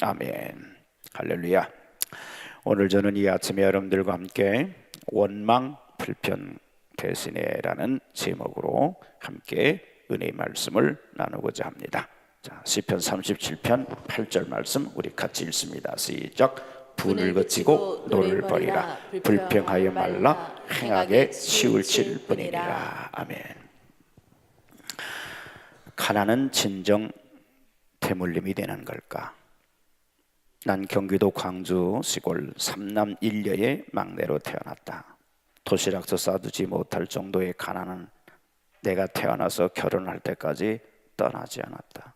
아멘. 할렐루야. 오늘 저는 이 아침에 여러분들과 함께 원망 불편 대신에라는 제목으로 함께 은혜의 말씀을 나누고자 합니다. 자, 시편 37편 8절 말씀 우리 같이 읽습니다. 시작. 분을 그치고 노를 버리라. 불평하여 말라. 행하게 치우칠 뿐이니라. 아멘. 가난은 진정 대물림이 되는 걸까? 난 경기도 광주 시골 삼남 일녀의 막내로 태어났다. 도시락도 싸두지 못할 정도의 가난은 내가 태어나서 결혼할 때까지 떠나지 않았다.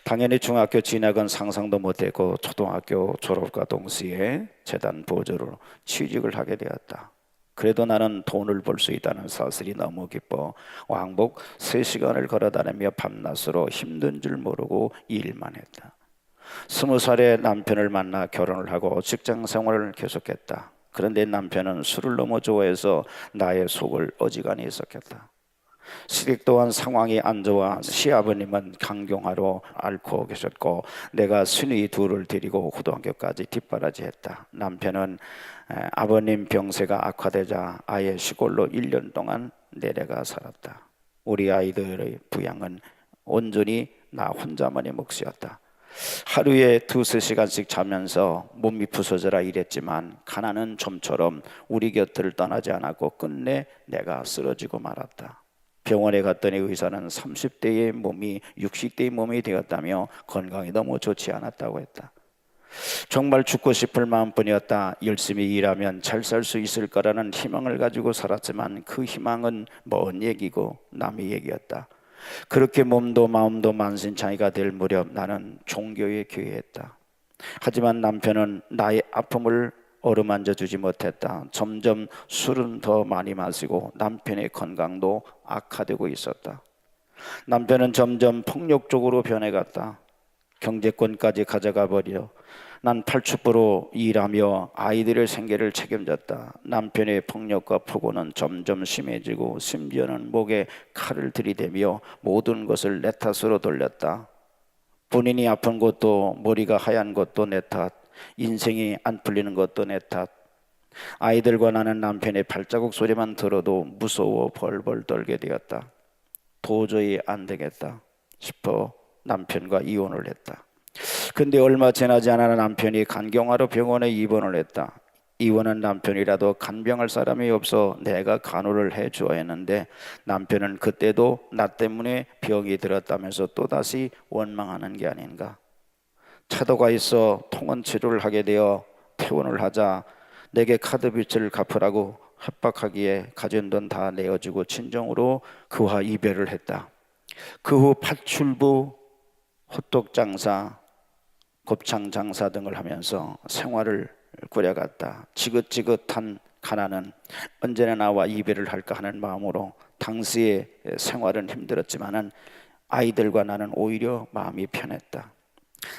당연히 중학교 진학은 상상도 못했고 초등학교 졸업과 동시에 재단 보조로 취직을 하게 되었다. 그래도 나는 돈을 벌 수 있다는 사실이 너무 기뻐 왕복 3시간을 걸어다니며 밤낮으로 힘든 줄 모르고 일만 했다. 20살에 남편을 만나 결혼을 하고 직장 생활을 계속했다. 그런데 남편은 술을 너무 좋아해서 나의 속을 어지간히 썩혔다. 시댁 또한 상황이 안 좋아 시아버님은 강경화로 앓고 계셨고 내가 순위 둘을 데리고 고등학교까지 뒷바라지했다. 남편은 아버님 병세가 악화되자 아예 시골로 1년 동안 내려가 살았다. 우리 아이들의 부양은 온전히 나 혼자만의 몫이었다. 하루에 2-3시간씩 자면서 몸이 부서져라 일했지만 가난은 좀처럼 우리 곁을 떠나지 않았고 끝내 내가 쓰러지고 말았다. 병원에 갔더니 의사는 30대의 몸이 60대의 몸이 되었다며 건강이 너무 좋지 않았다고 했다. 정말 죽고 싶을 마음뿐이었다. 열심히 일하면 잘 살 수 있을 거라는 희망을 가지고 살았지만 그 희망은 먼 얘기고 남의 얘기였다. 그렇게 몸도 마음도 만신창이가 될 무렵 나는 종교에 귀했다. 하지만 남편은 나의 아픔을 어루만져 주지 못했다. 점점 술은 더 많이 마시고 남편의 건강도 악화되고 있었다. 남편은 점점 폭력적으로 변해갔다. 경제권까지 가져가 버려 난 팔축부로 일하며 아이들의 생계를 책임졌다. 남편의 폭력과 폭언은 점점 심해지고 심지어는 목에 칼을 들이대며 모든 것을 내 탓으로 돌렸다. 본인이 아픈 것도 머리가 하얀 것도 내 탓, 인생이 안 풀리는 것도 내 탓. 아이들과 나는 남편의 발자국 소리만 들어도 무서워 벌벌 떨게 되었다. 도저히 안 되겠다 싶어 남편과 이혼을 했다. 근데 얼마 지나지 않아 남편이 간경화로 병원에 입원을 했다. 이혼한 남편이라도 간병할 사람이 없어 내가 간호를 해줘야 했는데 남편은 그때도 나 때문에 병이 들었다면서 또다시 원망하는 게 아닌가. 차도가 있어 통원 치료를 하게 되어 퇴원을 하자 내게 카드빚을 갚으라고 협박하기에 가진 돈 다 내어주고 친정으로 그와 이별을 했다. 그 후 팥출부, 호떡 장사, 곱창 장사 등을 하면서 생활을 꾸려갔다. 지긋지긋한 가난은 언제나 나와 이별을 할까 하는 마음으로 당시의 생활은 힘들었지만은 아이들과 나는 오히려 마음이 편했다.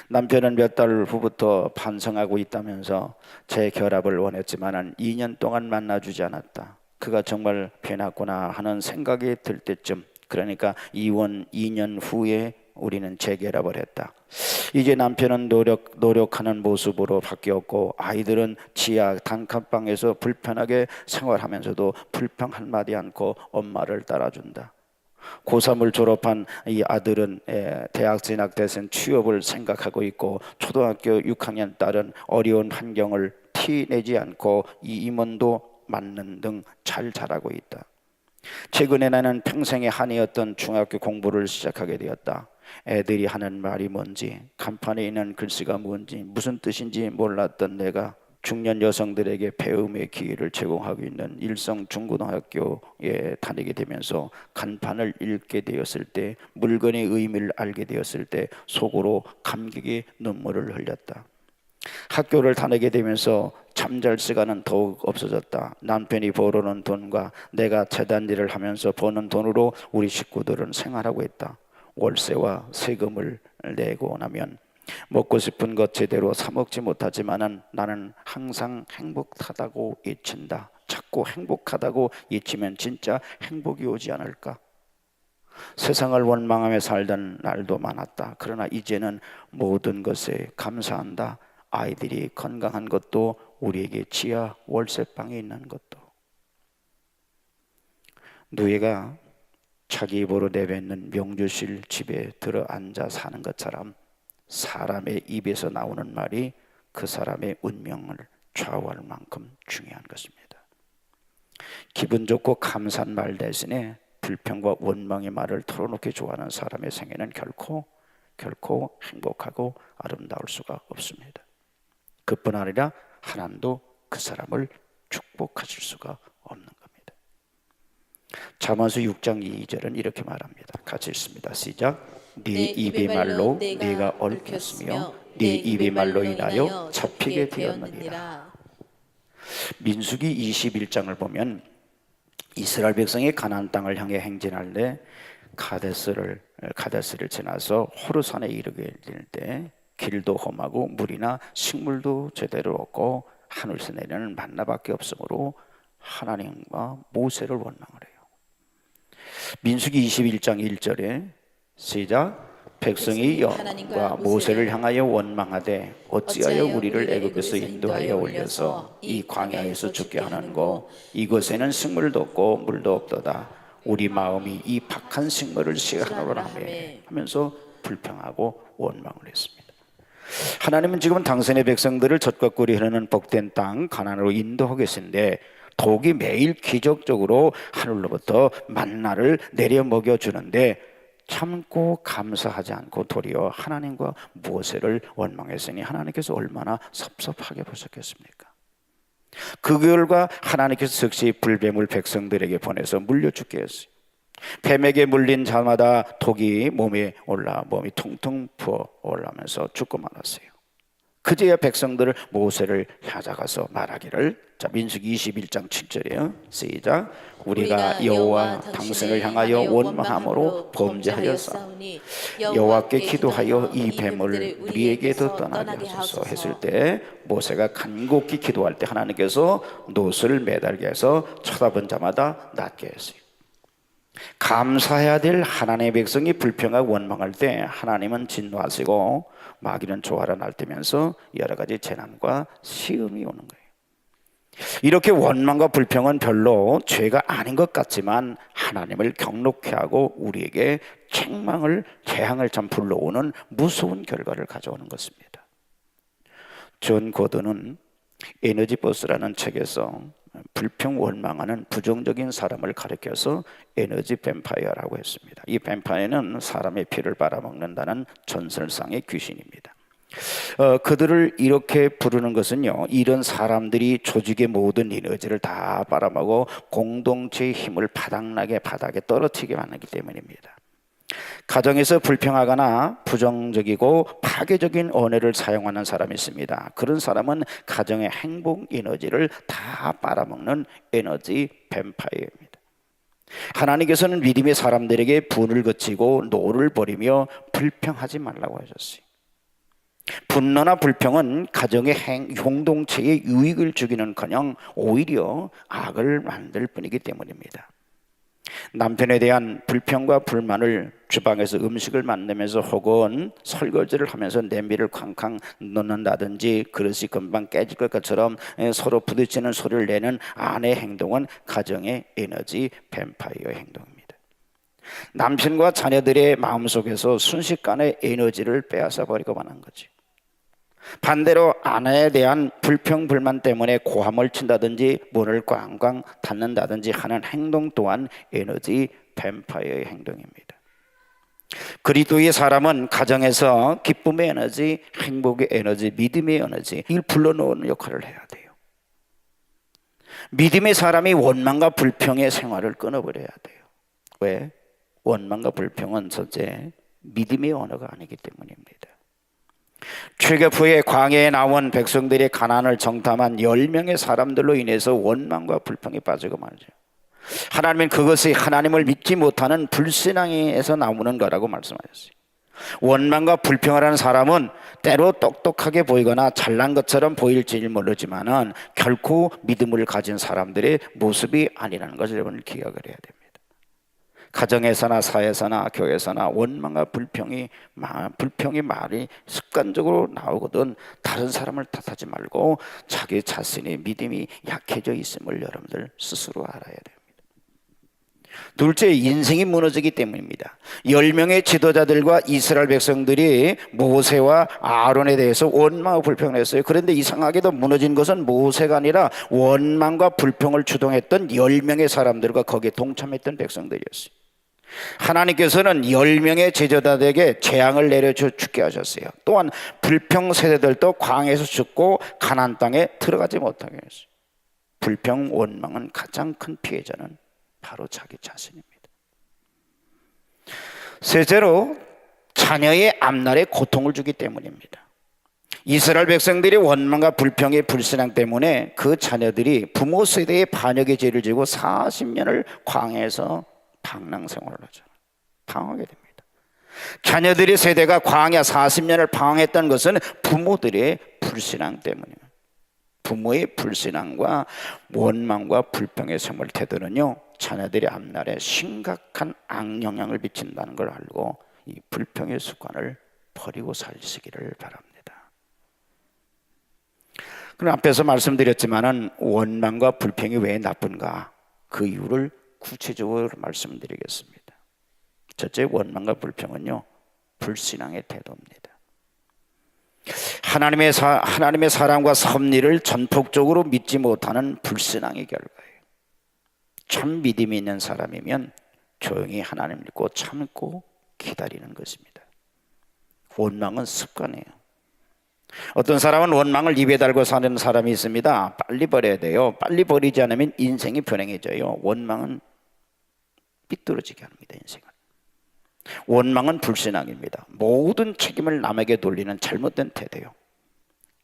남편은 몇 달 후부터 반성하고 있다면서 재결합을 원했지만은 2년 동안 만나주지 않았다. 그가 정말 변했구나 하는 생각이 들 때쯤, 그러니까 이혼 2년 후에 우리는 재결합을 했다. 이제 남편은 노력하는 모습으로 바뀌었고 아이들은 지하 단칸방에서 불편하게 생활하면서도 불평 한마디 않고 엄마를 따라준다. 고3을 졸업한 이 아들은 대학 진학 대신 취업을 생각하고 있고 초등학교 6학년 딸은 어려운 환경을 티내지 않고 이 임원도 맞는 등 잘 자라고 있다. 최근에 나는 평생의 한이었던 중학교 공부를 시작하게 되었다. 애들이 하는 말이 뭔지, 간판에 있는 글씨가 뭔지, 무슨 뜻인지 몰랐던 내가 중년 여성들에게 배움의 기회를 제공하고 있는 일성 중고등학교에 다니게 되면서 간판을 읽게 되었을 때, 물건의 의미를 알게 되었을 때 속으로 감격의 눈물을 흘렸다. 학교를 다니게 되면서 잠잘 시간은 더욱 없어졌다. 남편이 벌어오는 돈과 내가 재단 일을 하면서 버는 돈으로 우리 식구들은 생활하고 있다. 월세와 세금을 내고 나면 먹고 싶은 것 제대로 사 먹지 못하지만은 나는 항상 행복하다고 외친다. 자꾸 행복하다고 외치면 진짜 행복이 오지 않을까? 세상을 원망하며 살던 날도 많았다. 그러나 이제는 모든 것에 감사한다. 아이들이 건강한 것도, 우리에게 지하 월세방에 있는 것도. 누이가 자기 입으로 내뱉는 명주실 집에 들어 앉아 사는 것처럼 사람의 입에서 나오는 말이 그 사람의 운명을 좌우할 만큼 중요한 것입니다. 기분 좋고 감사한 말 대신에 불평과 원망의 말을 털어놓기 좋아하는 사람의 생애는 결코 행복하고 아름다울 수가 없습니다. 그뿐 아니라 하나님도 그 사람을 축복하실 수가 없는 겁니다. 잠언서 6장 2절은 이렇게 말합니다. 같이 읽습니다. 시작. 네 입의 말로 네가 얽혔으며 네 입의 말로 인하여 잡히게 되었느니라. 민수기 21장을 보면 이스라엘 백성이 가나안 땅을 향해 행진할 때 가데스를 지나서 호르산에 이르게 될 때 길도 험하고 물이나 식물도 제대로 없고 하늘에서 내리는 만나밖에 없으므로 하나님과 모세를 원망을 해요. 민수기 21장 1절에 시작. 백성이 여호와 모세를 향하여 원망하되 어찌하여 우리를 애굽에서 인도하여 올려서 이 광야에서 죽게 하는고 이곳에는 식물도 없고 물도 없도다. 우리 마음이 이 박한 식물을 시기하노라 하면서 불평하고 원망을 했습니다. 하나님은 지금 당신의 백성들을 젖과 꿀이 흐르는 복된 땅 가나안으로 인도하고 계신데 독이 매일 기적적으로 하늘로부터 만나를 내려 먹여주는데 참고 감사하지 않고 도리어 하나님과 모세를 원망했으니 하나님께서 얼마나 섭섭하게 보셨겠습니까? 그 결과 하나님께서 즉시 불뱀을 백성들에게 보내서 물려 죽게 했어요. 뱀에게 물린 자마다 독이 몸이 퉁퉁 부어 올라면서 죽고 말았어요. 그제야 백성들을 모세를 찾아가서 말하기를, 자 민수기 21장 7절이에요. 시작. 우리가 여호와 당신을 향하여 원망함으로 범죄하였사오니 여호와께 기도하여 이 뱀을 우리에게도 떠나게 하소서 했을 때 모세가 간곡히 기도할 때 하나님께서 놋을 매달게 해서 쳐다본 자마다 낫게 했어요. 감사해야 될 하나님의 백성이 불평하고 원망할 때 하나님은 진노하시고 마귀는 조화를 날뛰면서 여러 가지 재난과 시험이 오는 거예요. 이렇게 원망과 불평은 별로 죄가 아닌 것 같지만 하나님을 경록케 하고 우리에게 재앙을 참 불러오는 무서운 결과를 가져오는 것입니다. 존 고든은 에너지 버스라는 책에서 불평 원망하는 부정적인 사람을 가리켜서 에너지 뱀파이어라고 했습니다. 이 뱀파이어는 사람의 피를 빨아먹는다는 전설상의 귀신입니다. 그들을 이렇게 부르는 것은요, 이런 사람들이 조직의 모든 에너지를 다 빨아먹어 공동체의 힘을 바닥나게 바닥에 떨어뜨리게 만들기 때문입니다. 가정에서 불평하거나 부정적이고 파괴적인 언어를 사용하는 사람이 있습니다. 그런 사람은 가정의 행복 에너지를 다 빨아먹는 에너지 뱀파이어입니다. 하나님께서는 믿음의 사람들에게 분을 거치고 노를 버리며 불평하지 말라고 하셨어요. 분노나 불평은 가정의 공동체에 유익을 주기는커녕 오히려 악을 만들 뿐이기 때문입니다. 남편에 대한 불평과 불만을 주방에서 음식을 만들면서 혹은 설거지를 하면서 냄비를 쾅쾅 넣는다든지 그릇이 금방 깨질 것처럼 서로 부딪히는 소리를 내는 아내의 행동은 가정의 에너지 뱀파이어 행동입니다. 남편과 자녀들의 마음속에서 순식간에 에너지를 빼앗아 버리고 마는 거지. 반대로 아내에 대한 불평 불만 때문에 고함을 친다든지 문을 꽝꽝 닫는다든지 하는 행동 또한 에너지 뱀파이어의 행동입니다. 그리스도의 사람은 가정에서 기쁨의 에너지, 행복의 에너지, 믿음의 에너지 이걸 불러넣는 역할을 해야 돼요. 믿음의 사람이 원망과 불평의 생활을 끊어버려야 돼요. 왜? 원망과 불평은 첫째 믿음의 언어가 아니기 때문입니다. 출애굽 후에 광야에 나온 백성들의 가난을 정탐한 10명의 사람들로 인해서 원망과 불평에 빠지고 말죠. 하나님은 그것이 하나님을 믿지 못하는 불신앙에서 나오는 거라고 말씀하셨어요. 원망과 불평을 하는 사람은 때로 똑똑하게 보이거나 잘난 것처럼 보일지 모르지만은 결코 믿음을 가진 사람들의 모습이 아니라는 것을 여러분 기억을 해야 됩니다. 가정에서나 사회에서나 교회에서나 원망과 불평이 말이 습관적으로 나오거든 다른 사람을 탓하지 말고 자기 자신의 믿음이 약해져 있음을 여러분들 스스로 알아야 됩니다. 둘째, 인생이 무너지기 때문입니다. 10명의 지도자들과 이스라엘 백성들이 모세와 아론에 대해서 원망과 불평을 했어요. 그런데 이상하게도 무너진 것은 모세가 아니라 원망과 불평을 주동했던 10명의 사람들과 거기에 동참했던 백성들이었어요. 하나님께서는 10명의 제자들에게 재앙을 내려줘 죽게 하셨어요. 또한 불평 세대들도 광야에서 죽고 가나안 땅에 들어가지 못하게 했어요. 불평 원망은 가장 큰 피해자는 바로 자기 자신입니다. 셋째로, 자녀의 앞날에 고통을 주기 때문입니다. 이스라엘 백성들이 원망과 불평의 불신앙 때문에 그 자녀들이 부모 세대의 반역의 죄를 지고 40년을 광야에서 방랑 생활을 하죠. 방황하게 됩니다. 자녀들의 세대가 광야 40년을 방황했던 것은 부모들의 불신앙 때문입니다. 부모의 불신앙과 원망과 불평의 생활 태도는요, 자녀들의 앞날에 심각한 악영향을 미친다는 걸 알고 이 불평의 습관을 버리고 사시기를 바랍니다. 그럼 앞에서 말씀드렸지만은 원망과 불평이 왜 나쁜가? 그 이유를 구체적으로 말씀드리겠습니다. 첫째, 원망과 불평은요, 불신앙의 태도입니다. 하나님의 사랑과 섭리를 전폭적으로 믿지 못하는 불신앙의 결과예요. 참 믿음이 있는 사람이면 조용히 하나님 믿고 참고 기다리는 것입니다. 원망은 습관이에요. 어떤 사람은 원망을 입에 달고 사는 사람이 있습니다. 빨리 버려야 돼요. 빨리 버리지 않으면 인생이 불행해져요. 원망은 삐뚤어지게 합니다. 인생은. 원망은 불신앙입니다. 모든 책임을 남에게 돌리는 잘못된 태도예요.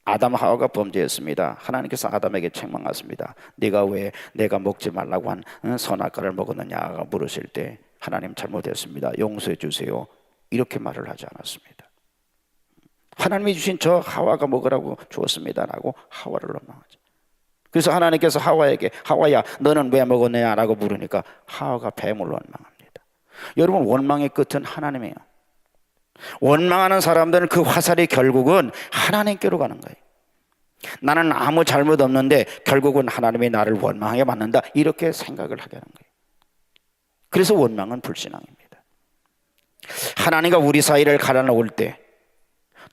아담 하와가 범죄했습니다. 하나님께서 아담에게 책망하십니다. 네가 왜 내가 먹지 말라고 한 선악과를 먹었느냐가 물으실 때 하나님 잘못했습니다. 용서해 주세요. 이렇게 말을 하지 않았습니다. 하나님이 주신 저 하와가 먹으라고 주었습니다라고 하와를 원망하죠. 그래서 하나님께서 하와에게 하와야 너는 왜 먹었느냐라고 물으니까 하와가 뱀을 원망합니다. 여러분, 원망의 끝은 하나님이에요. 원망하는 사람들은 그 화살이 결국은 하나님께로 가는 거예요. 나는 아무 잘못 없는데 결국은 하나님이 나를 원망하게 만든다, 이렇게 생각을 하게 하는 거예요. 그래서 원망은 불신앙입니다. 하나님과 우리 사이를 갈라놓을 때,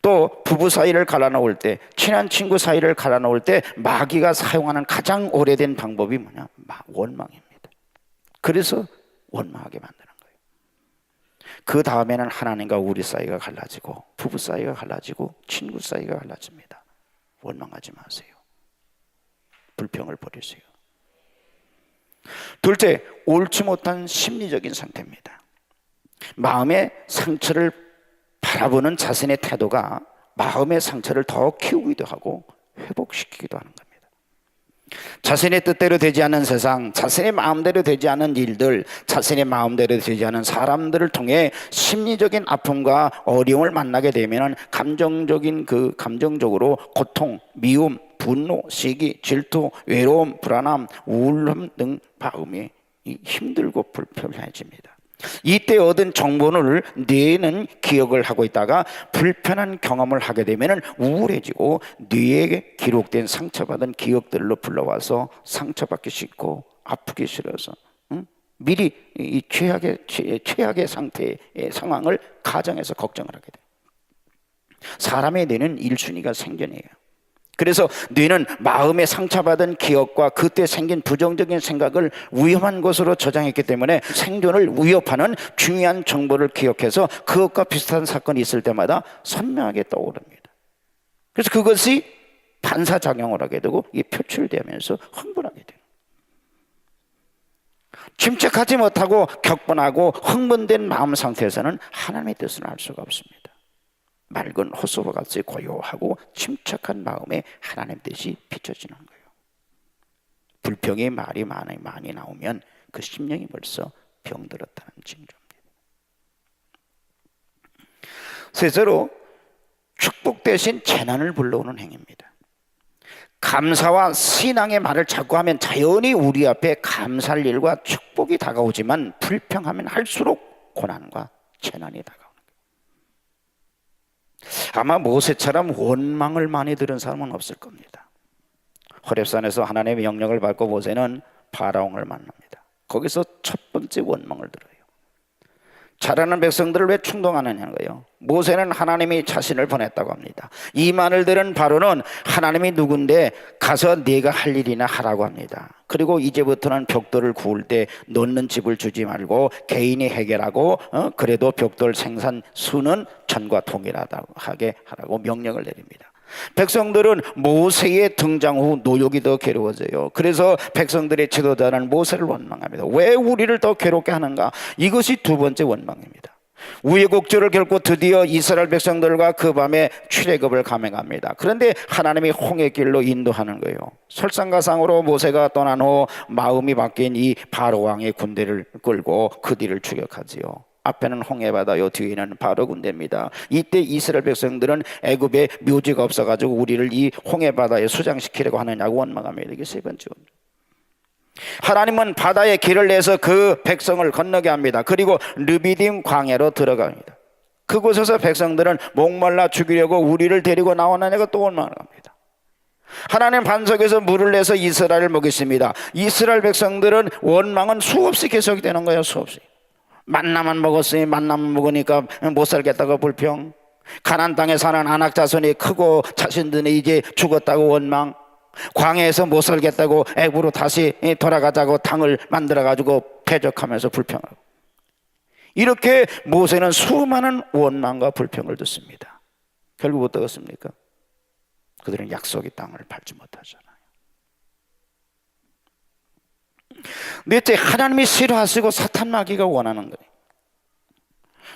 또 부부 사이를 갈라놓을 때, 친한 친구 사이를 갈라놓을 때 마귀가 사용하는 가장 오래된 방법이 뭐냐? 원망입니다. 그래서 원망하게 만드는 거예요. 그 다음에는 하나님과 우리 사이가 갈라지고 부부 사이가 갈라지고 친구 사이가 갈라집니다. 원망하지 마세요. 불평을 버리세요. 둘째, 옳지 못한 심리적인 상태입니다. 마음의 상처를 바라보는 자신의 태도가 마음의 상처를 더 키우기도 하고 회복시키기도 하는 겁니다. 자신의 뜻대로 되지 않은 세상, 자신의 마음대로 되지 않은 일들, 자신의 마음대로 되지 않은 사람들을 통해 심리적인 아픔과 어려움을 만나게 되면 감정적으로 고통, 미움, 분노, 시기, 질투, 외로움, 불안함, 우울함 등 마음이 힘들고 불편해집니다. 이때 얻은 정보를 뇌는 기억을 하고 있다가 불편한 경험을 하게 되면 우울해지고 뇌에 기록된 상처받은 기억들로 불러와서 상처받기 싫고 아프기 싫어서 미리 이 최악의 상태의 상황을 가정에서 걱정을 하게 돼요. 사람의 뇌는 1순위가 생존이에요. 그래서 뇌는 마음에 상처받은 기억과 그때 생긴 부정적인 생각을 위험한 것으로 저장했기 때문에 생존을 위협하는 중요한 정보를 기억해서 그것과 비슷한 사건이 있을 때마다 선명하게 떠오릅니다. 그래서 그것이 반사작용을 하게 되고 이게 표출되면서 흥분하게 돼요. 침착하지 못하고 격분하고 흥분된 마음 상태에서는 하나님의 뜻을 알 수가 없습니다. 맑은 호수와 같이 고요하고 침착한 마음에 하나님 뜻이 비춰지는 거예요. 불평의 말이 많이 나오면 그 심령이 벌써 병들었다는 징조입니다. 셋째로, 축복 대신 재난을 불러오는 행위입니다. 감사와 신앙의 말을 자꾸 하면 자연히 우리 앞에 감사할 일과 축복이 다가오지만 불평하면 할수록 고난과 재난이 다가오는 거예요. 아마 모세처럼 원망을 많이 들은 사람은 없을 겁니다. 호렙산에서 하나님의 명령을 받고 모세는 바라옹을 만납니다. 거기서 첫 번째 원망을 들어요. 자라는 백성들을 왜 충동하느냐는 거예요. 모세는 하나님이 자신을 보냈다고 합니다. 이 말을 들은 바로는 하나님이 누군데 가서 네가 할 일이나 하라고 합니다. 그리고 이제부터는 벽돌을 구울 때 놓는 집을 주지 말고 개인이 해결하고 그래도 벽돌 생산 수는 전과 동일하게 하라고 명령을 내립니다. 백성들은 모세의 등장 후 노역이 더 괴로워져요. 그래서 백성들의 지도자는 모세를 원망합니다. 왜 우리를 더 괴롭게 하는가? 이것이 두 번째 원망입니다. 우여곡절을 겪고 드디어 이스라엘 백성들과 그 밤에 출애굽을 감행합니다. 그런데 하나님이 홍해 길로 인도하는 거예요. 설상가상으로 모세가 떠난 후 마음이 바뀐 이 바로 왕의 군대를 끌고 그 뒤를 추격하지요. 앞에는 홍해바다요, 뒤에는 바로 군대입니다. 이때 이스라엘 백성들은 애굽에 묘지가 없어가지고 우리를 이 홍해바다에 수장시키려고 하느냐고 원망합니다. 이게 세 번째 원망. 하나님은 바다에 길을 내서 그 백성을 건너게 합니다. 그리고 르비딤 광야로 들어갑니다. 그곳에서 백성들은 목말라 죽이려고 우리를 데리고 나오느냐고 또 원망을 합니다. 하나님 반석에서 물을 내서 이스라엘을 먹였습니다. 이스라엘 백성들은 원망은 수없이 계속이 되는 거예요. 수없이. 만나만 먹었으니 만나만 먹으니까 못 살겠다고 불평. 가나안 땅에 사는 아낙 자손이 크고 자신들은 이제 죽었다고 원망. 광야에서 못 살겠다고 애굽으로 다시 돌아가자고 당을 만들어가지고 패적하면서 불평하고. 이렇게 모세는 수많은 원망과 불평을 듣습니다. 결국 어떻습니까? 그들은 약속의 땅을 밟지 못하잖아요. 넷째, 하나님이 싫어하시고 사탄 마귀가 원하는 거예요.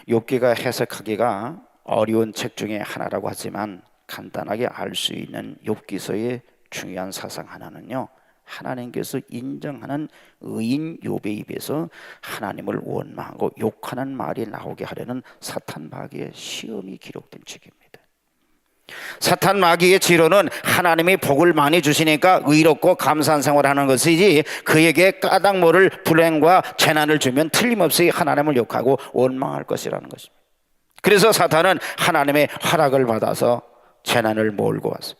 욥기가 해석하기가 어려운 책 중에 하나라고 하지만 간단하게 알 수 있는 욥기서의 중요한 사상 하나는요, 하나님께서 인정하는 의인 욥의 입에서 하나님을 원망하고 욕하는 말이 나오게 하려는 사탄 마귀의 시험이 기록된 책입니다. 사탄 마귀의 지론은 하나님이 복을 많이 주시니까 의롭고 감사한 생활을 하는 것이지 그에게 까닭 모를 불행과 재난을 주면 틀림없이 하나님을 욕하고 원망할 것이라는 것입니다. 그래서 사탄은 하나님의 허락을 받아서 재난을 몰고 왔어요.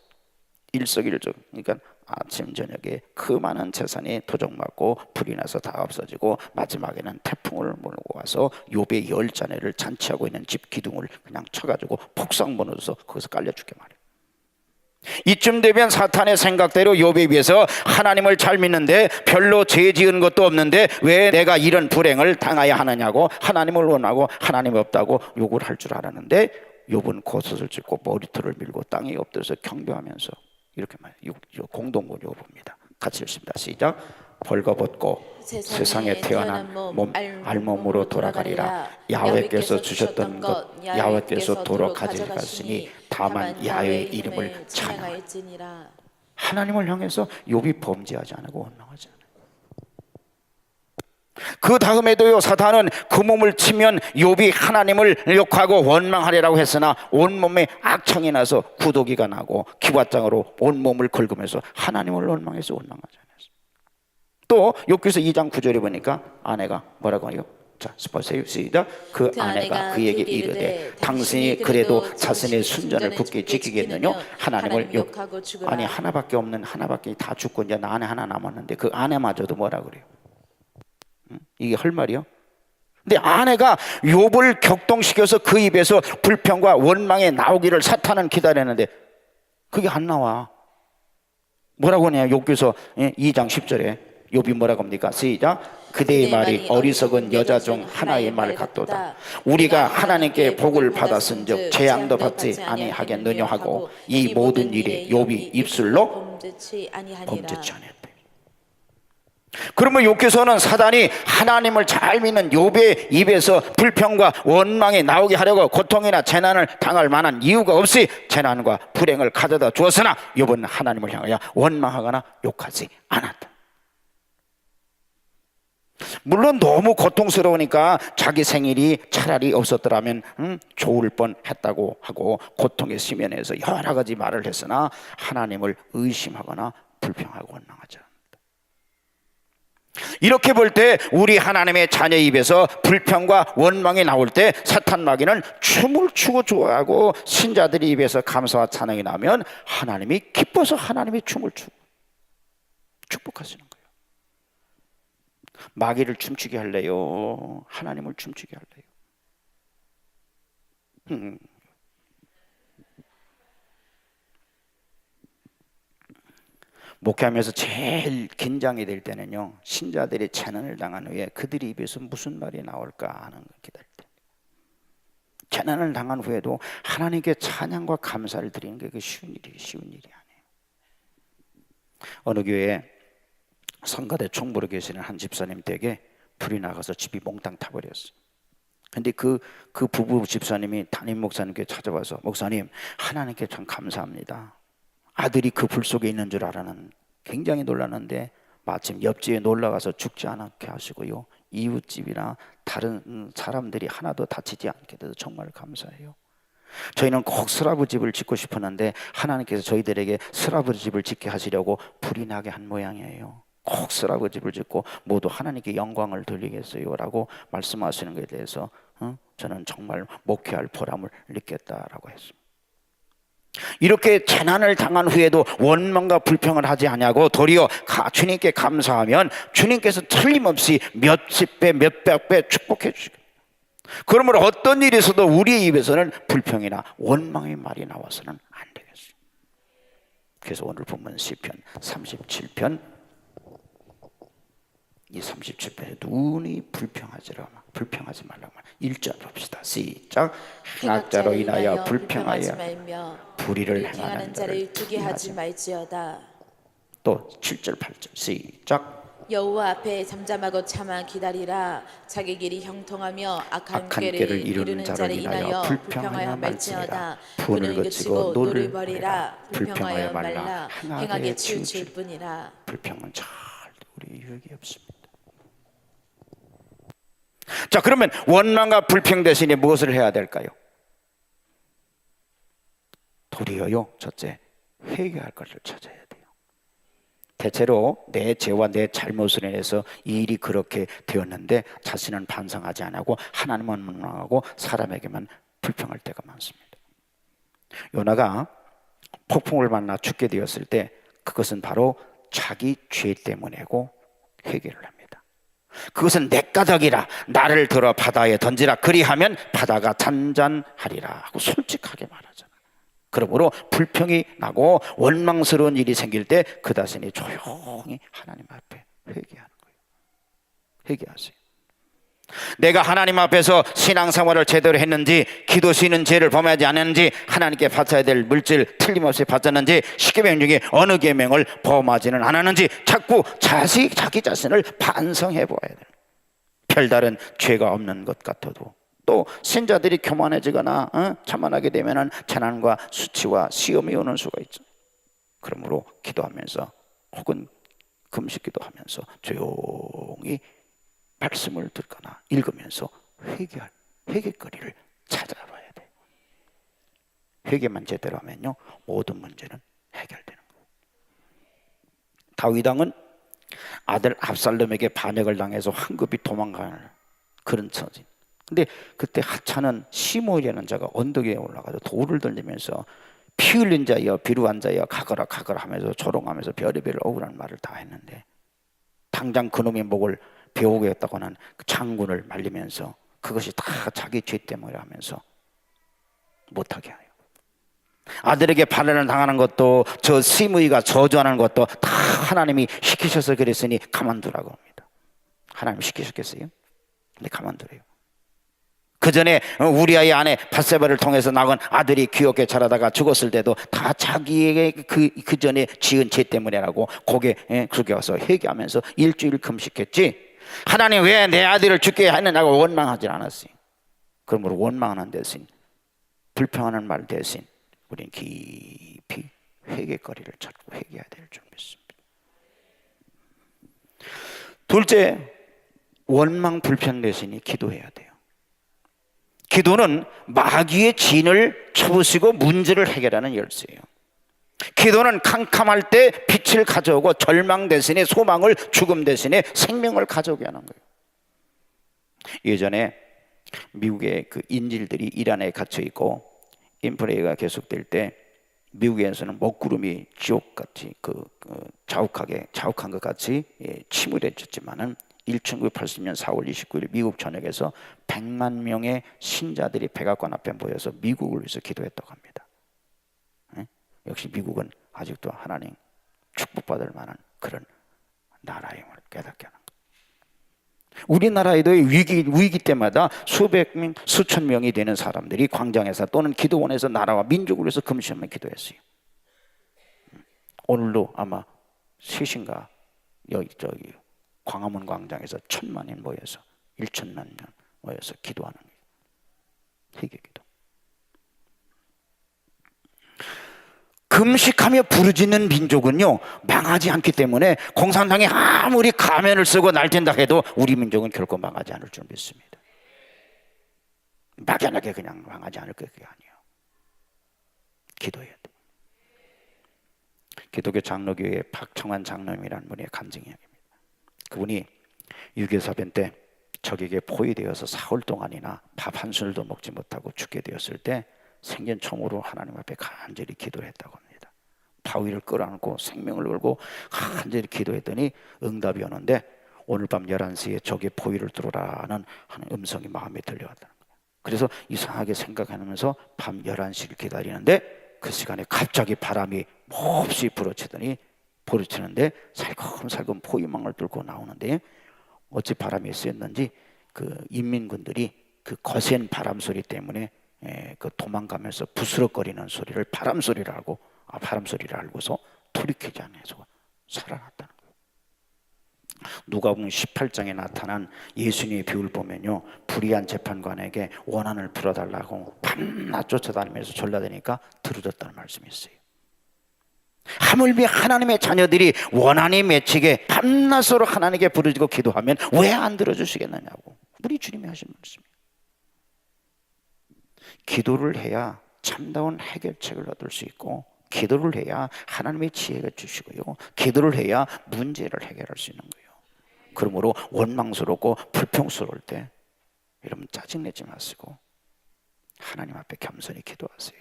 일석일조. 그러니까 아침 저녁에 그 많은 재산이 도적맞고 불이 나서 다 없어지고 마지막에는 태풍을 몰고 와서 욥의 10자네를 잔치하고 있는 집 기둥을 그냥 쳐가지고 폭삭 무너져서 거기서 깔려 죽게 말이에요. 이쯤 되면 사탄의 생각대로 욥에 비해서 하나님을 잘 믿는데 별로 죄 지은 것도 없는데 왜 내가 이런 불행을 당해야 하느냐고 하나님을 원하고 하나님이 없다고 욕을 할 줄 알았는데 욥은 고소를 짓고 머리털을 밀고 땅에 엎드려서 경배하면서 이렇게 말해요. 공동문 욥입니다. 같이 읽습니다. 시작. 벌거벗고 세상에 태어난 몸 알몸으로 돌아가리라. 야훼께서 주셨던 것 야훼께서 도로 가져갔으니 다만 야훼의 이름을 찬양할지니라. 하나님을 향해서 욥이 범죄하지 않고 원망하지 않아요. 그 다음에도요, 사탄은 그 몸을 치면 욥이 하나님을 욕하고 원망하리라고 했으나 온몸에 악청이 나서 구더기가 나고 기왓장으로 온몸을 긁으면서 하나님을 원망해서 원망하지 않았어요. 또 욥기서 2장 9절에 보니까 아내가 뭐라고 해요? 자, 보세요. 시작. 그 아내가 그에게 이르되 당신이 그래도 자신의 순전을 굳게 지키겠느냐? 하나님을 욕하고 죽으라. 아니, 하나밖에 없는 하나밖에 다 죽고 이제 나 아내 하나 남았는데 그 아내마저도 뭐라 그래요? 이게 할 말이요? 근데 아내가 욥을 격동시켜서 그 입에서 불평과 원망에 나오기를 사탄은 기다렸는데 그게 안 나와. 뭐라고 하냐? 욥기서 2장 10절에 욥이 뭐라고 합니까? 시작. 그대의 말이 어리석은 여자 중 하나의 말 같도다. 우리가 하나님께 복을 받았은즉 재앙도 받지 아니하겠느냐 하고 이 모든 일에 욥이 입술로 범죄치 아니했다. 그러면 욥기서는 사단이 하나님을 잘 믿는 욥의 입에서 불평과 원망이 나오게 하려고 고통이나 재난을 당할 만한 이유가 없이 재난과 불행을 가져다 주었으나 욥은 하나님을 향하여 원망하거나 욕하지 않았다. 물론 너무 고통스러우니까 자기 생일이 차라리 없었더라면 좋을 뻔했다고 하고 고통에 시면해서 여러 가지 말을 했으나 하나님을 의심하거나 불평하고 원망하지 않는다. 이렇게 볼 때 우리 하나님의 자녀 입에서 불평과 원망이 나올 때 사탄 마귀는 춤을 추고 좋아하고, 신자들이 입에서 감사와 찬양이 나면 하나님이 기뻐서 하나님이 춤을 추고 축복하시는 거예요. 마귀를 춤추게 할래요? 하나님을 춤추게 할래요? 목회하면서 제일 긴장이 될 때는요, 신자들이 재난을 당한 후에 그들이 입에서 무슨 말이 나올까 하는 걸 기다릴 때. 재난을 당한 후에도 하나님께 찬양과 감사를 드리는 게 쉬운 일이 아니에요. 어느 교회에 성가대 총무로 계시는 한 집사님 댁에 불이 나가서 집이 몽땅 타버렸어요. 근데 그 부부 집사님이 담임 목사님께 찾아와서, 목사님, 하나님께 참 감사합니다. 아들이 그 불 속에 있는 줄 알아는 굉장히 놀랐는데 마침 옆집에 놀러가서 죽지 않게 하시고요, 이웃집이나 다른 사람들이 하나도 다치지 않게 돼서 정말 감사해요. 저희는 꼭 스라브 집을 짓고 싶었는데 하나님께서 저희들에게 스라브 집을 짓게 하시려고 불이 나게 한 모양이에요. 꼭 스라브 집을 짓고 모두 하나님께 영광을 돌리겠어요 라고 말씀하시는 것에 대해서 저는 정말 목회할 보람을 느꼈다라고 했습니다. 이렇게 재난을 당한 후에도 원망과 불평을 하지 아니하고 도리어 주님께 감사하면 주님께서 틀림없이 몇십 배 몇백 배 축복해 주시고, 그러므로 어떤 일이 있어도 우리의 입에서는 불평이나 원망의 말이 나와서는 안 되겠어요. 그래서 오늘 본문 시편 37편, 이 37편에 눈이 불평하지 말라고 말. 1절 봅시다. 시작. 행악자로 인하여 불평하여 불의를 행하는 자를 두게 하지 말지어다. 또 7절 8절 시작. 여호와 앞에 잠잠하고 참아 기다리라. 자기 길이 형통하며 악한 꾀를 이루는 자를 인하여 불평하여 말지어다. 분을 그치고 노를 버리라. 불평하여 말라. 행하게 치우칠 뿐이라. 불평은 절대 우리 유익이 없습니다. 자, 그러면 원망과 불평 대신에 무엇을 해야 될까요? 도리어요, 첫째, 회개할 것을 찾아야 돼요. 대체로 내 죄와 내 잘못으로 인해서 이 일이 그렇게 되었는데 자신은 반성하지 않고 하나님만 원망하고 사람에게만 불평할 때가 많습니다. 요나가 폭풍을 만나 죽게 되었을 때 그것은 바로 자기 죄 때문이고 회개를 합니다. 그것은 내 까닭이라, 나를 들어 바다에 던지라, 그리하면 바다가 잔잔하리라 하고 솔직하게 말하잖아. 그러므로 불평이 나고 원망스러운 일이 생길 때 그 자신이 조용히 하나님 앞에 회개하는 거예요. 회개하세요. 내가 하나님 앞에서 신앙생활을 제대로 했는지, 기도 쉬는 죄를 범하지 않았는지, 하나님께 바쳐야 될 물질 틀림없이 바쳤는지, 십계명 중에 어느 계명을 범하지는 않았는지 자꾸 자기 자신을 반성해 보아야 돼요. 별다른 죄가 없는 것 같아도, 또 신자들이 교만해지거나 자만하게 되면 재난과 수치와 시험이 오는 수가 있죠. 그러므로 기도하면서 혹은 금식기도하면서 조용히 말씀을 듣거나 읽으면서 회개거리를 찾아봐야 돼요. 회개만 제대로 하면요, 모든 문제는 해결되는 거예요. 다윗 왕은 아들 압살롬에게 반역을 당해서 황급히 도망가는 그런 처지. 근데 그때 하찮은 시므이라는 자가 언덕 위에 올라가서 돌을 던지면서 피 흘린 자여 비루한 자여 가거라 하면서 조롱하면서 별의별 억울한 말을 다 했는데, 당장 그놈의 목을 베어오겠다고는 그 장군을 말리면서 그것이 다 자기 죄 때문에 하면서 못하게 해요. 아들에게 반란을 당하는 것도, 저 시므이가 저주하는 것도 다 하나님이 시키셔서 그랬으니 가만두라고 합니다. 하나님 시키셨겠어요? 근데 가만두래요. 그 전에 우리아의 아내 밧세바를 통해서 낳은 아들이 귀엽게 자라다가 죽었을 때도 다 자기에게 그 전에 지은 죄 때문이라고 고개 숙여서 회개하면서 일주일 금식했지, 하나님 왜 내 아들을 죽게 했느냐고 원망하지 않았어요. 그러므로 원망하는 대신, 불평하는 말 대신 우리는 깊이 회개거리를 찾고 회개해야 될 줄 믿습니다. 둘째, 원망 불평 대신에 기도해야 돼요. 기도는 마귀의 진을 쳐부수고 문제를 해결하는 열쇠예요. 기도는 캄캄할 때 빛을 가져오고 절망 대신에 소망을, 죽음 대신에 생명을 가져오게 하는 거예요. 예전에 미국의 그 인질들이 이란에 갇혀 있고 인플레이가 계속될 때 미국에서는 먹구름이 지옥같이 자욱한 것 같이 침울해졌지만은 1980년 4월 29일 미국 전역에서 100만 명의 신자들이 백악관 앞에 모여서 미국을 위해서 기도했다고 합니다. 역시 미국은 아직도 하나님 축복받을 만한 그런 나라임을 깨닫게 하는 거예요. 우리나라에도 위기 때마다 수백 명, 수천 명이 되는 사람들이 광장에서 또는 기도원에서 나라와 민족을 위해서 금식하며 기도했어요. 오늘도 아마 3시인가 저기 광화문 광장에서 1,000만인 모여서 1,000만 명 모여서 기도하는 거예요. 회개기도. 금식하며 부르짖는 민족은요 망하지 않기 때문에 공산당이 아무리 가면을 쓰고 날뛴다 해도 우리 민족은 결코 망하지 않을 줄 믿습니다. 막연하게 그냥 망하지 않을 그게 아니에요. 기도해야 돼. 기독교 장로교회 박청환 장로님이라는 분의 간증 이야기입니다. 그분이 6.25 사변 때 적에게 포위되어서 사흘 동안이나 밥 한 술도 먹지 못하고 죽게 되었을 때 생전 처음으로 하나님 앞에 간절히 기도했다고 합니다. 바위를 끌어안고 생명을 걸고 간절히 기도했더니 응답이 오는데 오늘 밤 11시에 적의 포위를 들어라는 음성이 마음에 들려왔다는 거예요. 그래서 이상하게 생각하면서 밤 11시를 기다리는데 그 시간에 갑자기 바람이 몹시 부러치는데 살금살금 포위망을 뚫고 나오는데 어찌 바람이 쐈는지 그 인민군들이 그 거센 바람 소리 때문에 그 도망가면서 부스럭거리는 소리를 바람 소리를 알고서 돌이키지 않아서 살아났다는 거예요. 누가복음 18장에 나타난 예수님의 비유를 보면요 불의한 재판관에게 원한을 풀어달라고 밤낮 쫓아다니면서 졸라대니까 들어줬다는 말씀이 있어요. 하물며 하나님의 자녀들이 원한이 맺히게 밤낮으로 하나님께 부르짖고 기도하면 왜 안 들어주시겠느냐고 우리 주님이 하신 말씀이에요. 기도를 해야 참다운 해결책을 얻을 수 있고 기도를 해야 하나님의 지혜가 주시고요 기도를 해야 문제를 해결할 수 있는 거예요. 그러므로 원망스럽고 불평스러울 때 여러분 짜증내지 마시고 하나님 앞에 겸손히 기도하세요.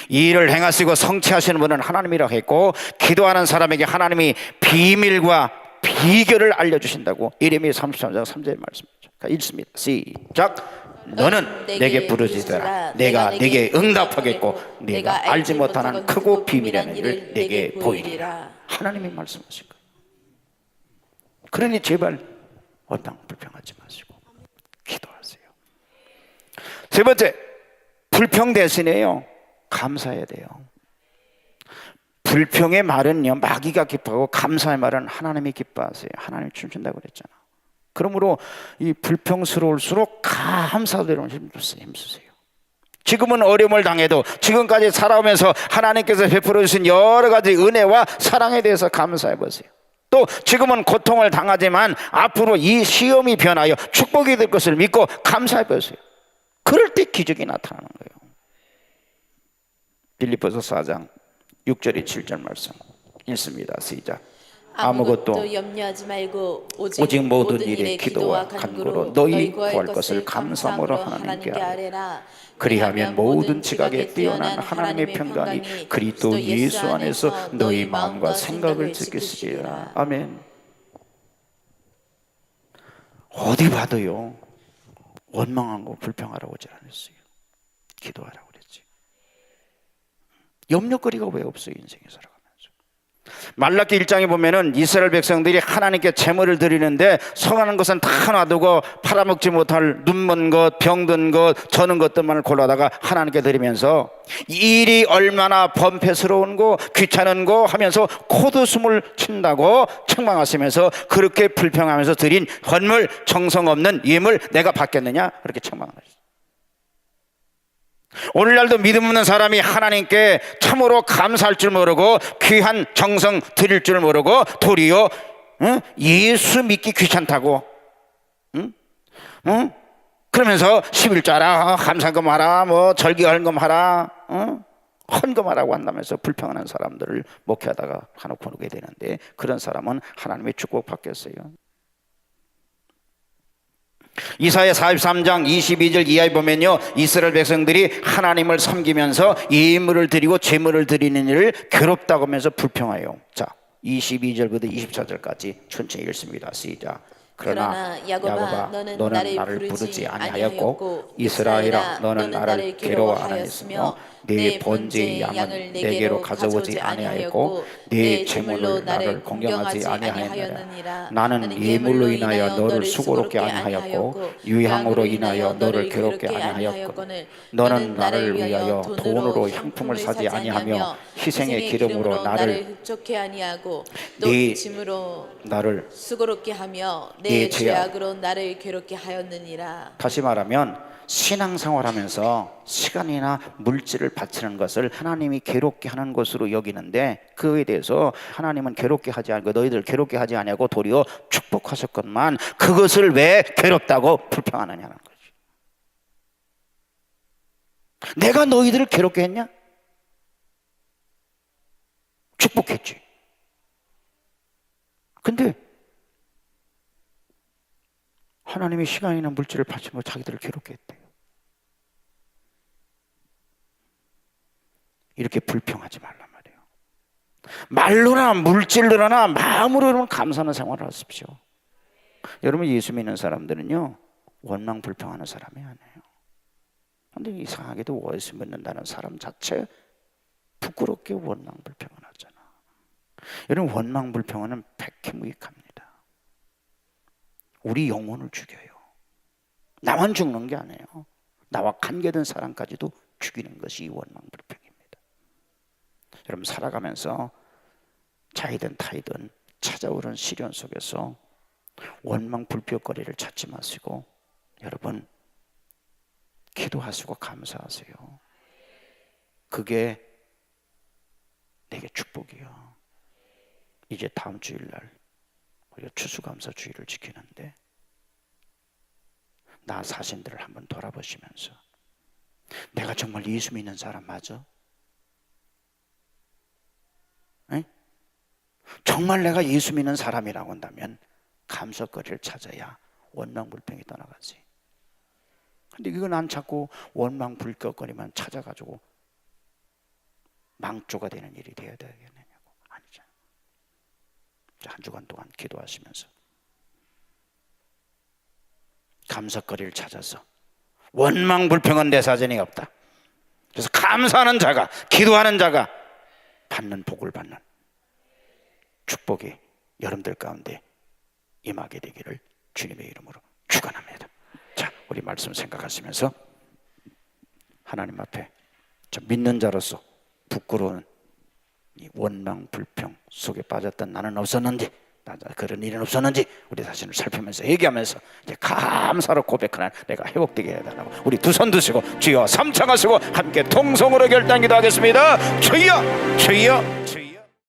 이 일을 행하시고 성취하시는 분은 하나님이라 했고 기도하는 사람에게 하나님이 비밀과 비결을 알려주신다고 예레미야 33장 3절의 말씀이죠. 읽습니다. 시작. 너는 내게 부르짖으라 내가 네게 응답하겠고 네가 알지 못하는 크고 비밀한 일을 네게 보이리라. 하나님이 말씀하신 거예요. 그러니 제발 원망 불평하지 마시고 기도하세요. 세 번째, 불평 대신에요 감사해야 돼요. 불평의 말은요 마귀가 기뻐하고 감사의 말은 하나님이 기뻐하세요. 하나님이 춤춘다고 그랬잖아. 그러므로 이 불평스러울수록 감사대로 힘쓰세요. 지금은 어려움을 당해도 지금까지 살아오면서 하나님께서 베풀어 주신 여러 가지 은혜와 사랑에 대해서 감사해 보세요. 또 지금은 고통을 당하지만 앞으로 이 시험이 변하여 축복이 될 것을 믿고 감사해 보세요. 그럴 때 기적이 나타나는 거예요. 빌립보서 4장 6절에 7절 말씀 읽습니다. 시작. 아무것도 염려하지 말고 오직 모든 일에 기도와 간구로 너희 구할 것을 감사함으로 하나님께 아뢰라. 그리하면 모든 지각에 뛰어난 하나님의 평강이 그리스도 예수 안에서 너희 마음과 생각을 지키시리라. 아멘. 어디 봐도요 원망하고 불평하라고 하지 않았어요. 기도하라고 그랬지. 염려거리가 왜 없어요 인생에 살아가면서. 말라기 1장에 보면은 이스라엘 백성들이 하나님께 제물을 드리는데 성하는 것은 다 놔두고 팔아먹지 못할 눈먼 것, 병든 것, 저는 것들만을 골라다가 하나님께 드리면서 일이 얼마나 범패스러운 거 귀찮은 거 하면서 코드숨을 친다고 책망하시면서 그렇게 불평하면서 드린 헌물 정성 없는 예물 내가 받겠느냐 그렇게 책망하셨어요. 오늘날도 믿음 없는 사람이 하나님께 참으로 감사할 줄 모르고 귀한 정성 드릴 줄 모르고 도리어 예수 믿기 귀찮다고 응? 그러면서 11자라 감사금 하라 뭐 절기 헌금하라 헌금하라고 한다면서 불평하는 사람들을 목회하다가 한옥 보내게 되는데, 그런 사람은 하나님의 축복 받겠어요? 이사야 43장 22절 이하에 보면요, 이스라엘 백성들이 하나님을 섬기면서 예물을 드리고 제물을 드리는 일을 괴롭다고 하면서 불평해요. 자, 22절부터 24절까지 천천히 읽습니다. 시작. 그러나 야곱아 너는 나를 부르지 아니하였고 이스라엘아 너는 나를 괴로워하였으며 네 번제의 양을 내게로 가져오지 아니하였고 네 제물로 나를 공경하지 아니하였느니라. 나는 예물로 인하여 너를 수고롭게 아니하였고 유향으로 인하여 너를 괴롭게 아니하였거늘 너는 나를 위하여 돈으로 향품을 사지 아니하며 희생의 기름으로 나를 흡족해 아니하고 네 짐으로 나를 수고롭게 하며 내 죄악으로 나를 괴롭게 하였느니라. 다시 말하면 신앙생활하면서 시간이나 물질을 바치는 것을 하나님이 괴롭게 하는 것으로 여기는데, 그에 대해서 하나님은 괴롭게 하지 않고 너희들 괴롭게 하지 아니하고 도리어 축복하셨건만 그것을 왜 괴롭다고 불평하느냐는 거지. 내가 너희들을 괴롭게 했냐? 축복했지. 근데 하나님이 시간이나 물질을 바치고 자기들을 괴롭게 했대요. 이렇게 불평하지 말란 말이에요. 말로나 물질로나 마음으로는 감사하는 생활을 하십시오. 여러분, 예수 믿는 사람들은요 원망 불평하는 사람이 아니에요. 그런데 이상하게도 예수 믿는다는 사람 자체 부끄럽게 원망 불평을 하잖아. 여러분, 원망 불평은 백해무익합니다. 우리 영혼을 죽여요. 나만 죽는 게 아니에요. 나와 관계된 사람까지도 죽이는 것이 원망 불평입니다. 여러분, 살아가면서 자이든 타이든 찾아오는 시련 속에서 원망 불평거리를 찾지 마시고 여러분 기도하시고 감사하세요. 그게 내게 축복이요. 이제 다음 주일날 우리가 추수감사주의를 지키는데 나 자신들을 한번 돌아보시면서 내가 정말 예수 믿는 사람 맞아? 에? 정말 내가 예수 믿는 사람이라고 한다면 감사거리를 찾아야 원망불평이 떠나가지. 근데 이건 안 찾고 원망불평거리만 찾아가지고 망조가 되는 일이 되어야 되겠느냐고. 아니죠. 한 주간 동안 기도하시면서 감사거리를 찾아서 원망불평은 내 사전에 없다. 그래서 감사하는 자가, 기도하는 자가 받는 복을 받는 축복이 여러분들 가운데 임하게 되기를 주님의 이름으로 축원합니다. 자, 우리 말씀 생각하시면서 하나님 앞에 저 믿는 자로서 부끄러운 이 원망 불평 속에 빠졌던 나는 없었는지, 그런 일은 없었는지 우리 자신을 살피면서 얘기하면서 이제 감사로 고백하는 내가 회복되게 해야 된다고 우리 두 손 드시고 주여 삼창하시고 함께 통성으로 결단 기도하겠습니다. 주여 주여